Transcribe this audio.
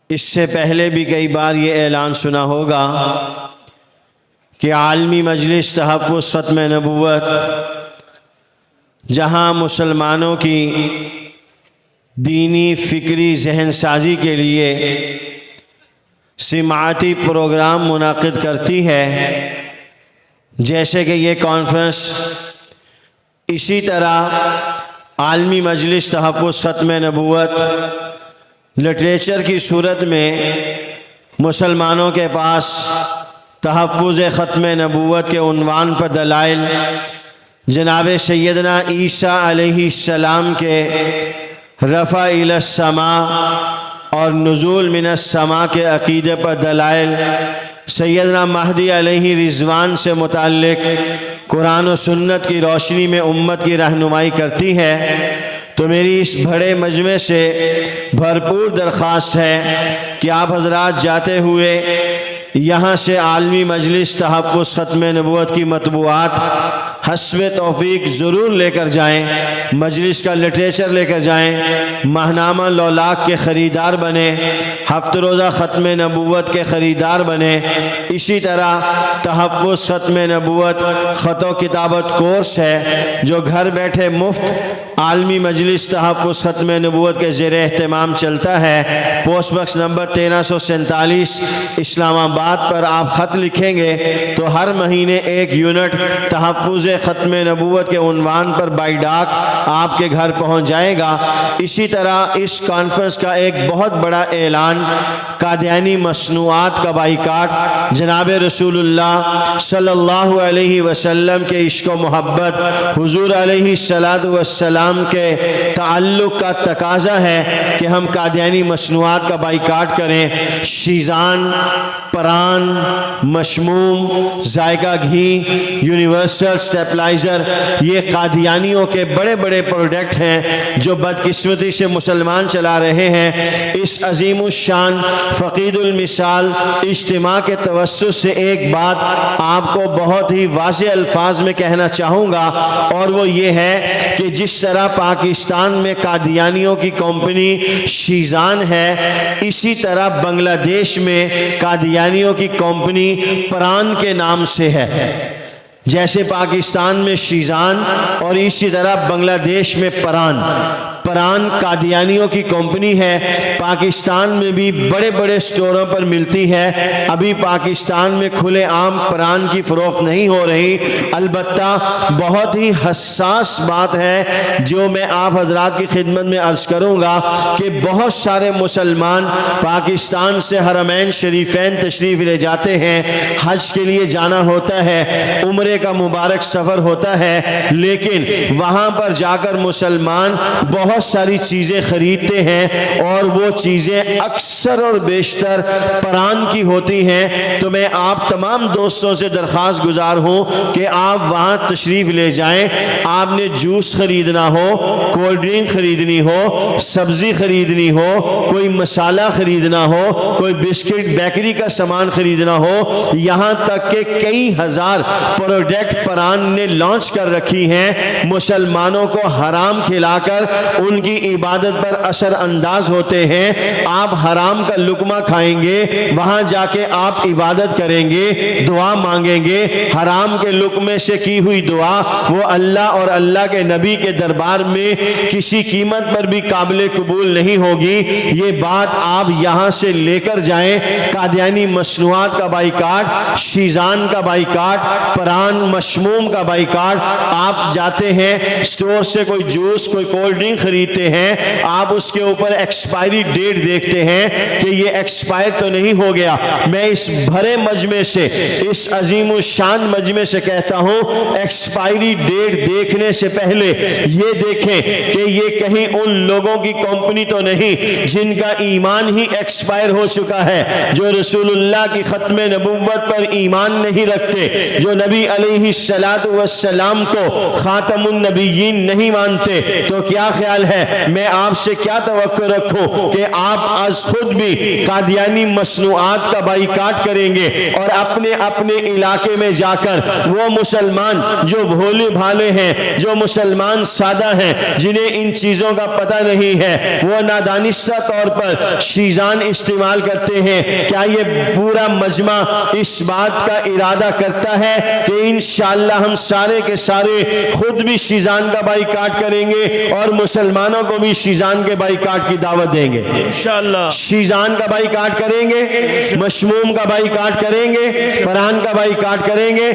اس سے پہلے بھی کئی بار یہ اعلان سنا ہوگا کہ عالمی مجلس تحفظ ختم نبوت جہاں مسلمانوں کی دینی فکری ذہن سازی کے لیے سماعتی پروگرام منعقد کرتی ہے، جیسے کہ یہ کانفرنس، اسی طرح عالمی مجلس تحفظ ختم نبوت لٹریچر کی صورت میں مسلمانوں کے پاس تحفظ ختم نبوت کے عنوان پر دلائل جناب سیدنا عیسیٰ علیہ السلام کے رفع الی السماء اور نزول من السماء کے عقیدے پر دلائل، سیدنا مہدی علیہ رضوان سے متعلق قرآن و سنت کی روشنی میں امت کی رہنمائی کرتی ہے، تو میری اس بڑے مجمع سے بھرپور درخواست ہے کہ آپ حضرات جاتے ہوئے یہاں سے عالمی مجلس تحفظ ختم نبوت کی مطبوعات حسب توفیق ضرور لے کر جائیں، مجلس کا لٹریچر لے کر جائیں، ماہنامہ لولاک کے خریدار بنیں، ہفت روزہ ختم نبوت کے خریدار بنیں۔ اسی طرح تحفظ ختم نبوت خط و کتابت کورس ہے جو گھر بیٹھے مفت عالمی مجلس تحفظ ختم نبوت کے زیر اہتمام چلتا ہے۔ پوسٹ باکس نمبر 1347 اسلام آباد پر آپ خط لکھیں گے تو ہر مہینے 1 یونٹ تحفظ ختم نبوت کے عنوان پر بائی ڈاک آپ کے گھر پہنچ جائے گا۔ اسی طرح اس کانفرنس کا ایک بہت بڑا اعلان قادیانی مصنوعات کا بائیکاٹ، جناب رسول اللہ صلی اللہ علیہ وسلم کے عشق و محبت، حضور علیہ السلام کے تعلق کا تقاضا ہے کہ ہم قادیانی مصنوعات کا بائیکاٹ کریں۔ شیزان، پران، مشموم، ذائقہ گھی، یونیورسل سٹیپلائزر، یہ قادیانیوں کے بڑے بڑے پروڈکٹ ہیں جو بدقسمتی سے مسلمان چلا رہے ہیں۔ اس عظیم الشان فقید المثال اجتماع کے توسط سے ایک بات آپ کو بہت ہی واضح الفاظ میں کہنا چاہوں گا، اور وہ یہ ہے کہ جس طرح پاکستان میں قادیانیوں کی کمپنی شیزان ہے، اسی طرح بنگلہ دیش میں قادیانیوں کی کمپنی پران کے نام سے ہے۔ جیسے پاکستان میں شیزان اور اسی طرح بنگلہ دیش میں پران قادیانیوں کی کمپنی ہے۔ پاکستان میں بھی بڑے بڑے سٹوروں پر ملتی ہے۔ ابھی پاکستان میں کھلے عام پران کی فروخت نہیں ہو رہی، البتہ بہت ہی حساس بات ہے جو میں آپ حضرات کی خدمت میں عرض کروں گا کہ بہت سارے مسلمان پاکستان سے حرمین شریفین تشریف لے جاتے ہیں، حج کے لیے جانا ہوتا ہے، عمرے کا مبارک سفر ہوتا ہے، لیکن وہاں پر جا کر مسلمان بہت ساری چیزیں خریدتے ہیں اور وہ چیزیں اکثر اور بیشتر پران کی ہوتی ہیں۔ تو میں آپ تمام دوستوں سے درخواست گزار ہوں کہ آپ وہاں تشریف لے جائیں۔ آپ نے جوس خریدنا ہو، کولڈ ڈرنک خریدنی ہو، سبزی خریدنی ہو، کوئی مسالہ خریدنا ہو، کوئی بسکٹ بیکری کا سامان خریدنا ہو، یہاں تک کہ کئی ہزار پروڈکٹ پران نے لانچ کر رکھی ہیں، مسلمانوں کو حرام کھلا کر ان کی عبادت پر اثر انداز ہوتے ہیں۔ آپ حرام کا لقمہ کھائیں گے، وہاں جا کے آپ عبادت کریں گے، دعا مانگیں گے، حرام کے لقمے سے کی ہوئی دعا وہ اللہ اور اللہ کے نبی کے دربار میں کسی قیمت پر بھی قابل قبول نہیں ہوگی۔ یہ بات آپ یہاں سے لے کر جائیں۔ قادیانی مصنوعات کا بائیکاٹ، شیزان کا بائیکاٹ، پران مشموم کا بائیکاٹ۔ آپ جاتے ہیں سٹور سے کوئی جوس، کوئی کولڈ ڈرنک خریدتے ہیں، آپ اس کے اوپر ایکسپائری ڈیٹ دیکھتے ہیں کہ یہ ایکسپائر تو نہیں ہو گیا۔ میں اس بھرے مجمع سے، اس عظیم الشان مجمع سے کہتا ہوں، ایکسپائری ڈیٹ دیکھنے سے پہلے یہ دیکھیں کہ یہ کہیں ان لوگوں کی کمپنی تو نہیں جن کا ایمان ہی ایکسپائر ہو چکا ہے، جو رسول اللہ کی ختم نبوت پر ایمان نہیں رکھتے، جو نبی علیہ السلام کو خاتم النبیین نہیں مانتے۔ تو کیا خیال سوال ہے، میں آپ سے کیا توقع رکھوں کہ آپ از خود بھی قادیانی مصنوعات کا بائیکاٹ کریں گے اور اپنے اپنے علاقے میں جا کر وہ مسلمان جو بھولے بھالے ہیں، جو مسلمان سادہ ہیں، جنہیں ان چیزوں کا پتہ نہیں ہے، وہ نادانستہ طور پر شیزان استعمال کرتے ہیں، کیا یہ پورا مجمع اس بات کا ارادہ کرتا ہے کہ انشاءاللہ ہم سارے کے سارے خود بھی شیزان کا بائیکاٹ کریں گے اور مسلمانوں کو بھی شیزان کے بائیکاٹ کی دعوت دیں گے؟ انشاءاللہ شیزان کا بائیکاٹ کریں گے، مشموم کا بائیکاٹ کریں گے، فرحان کا بائیکاٹ کریں گے،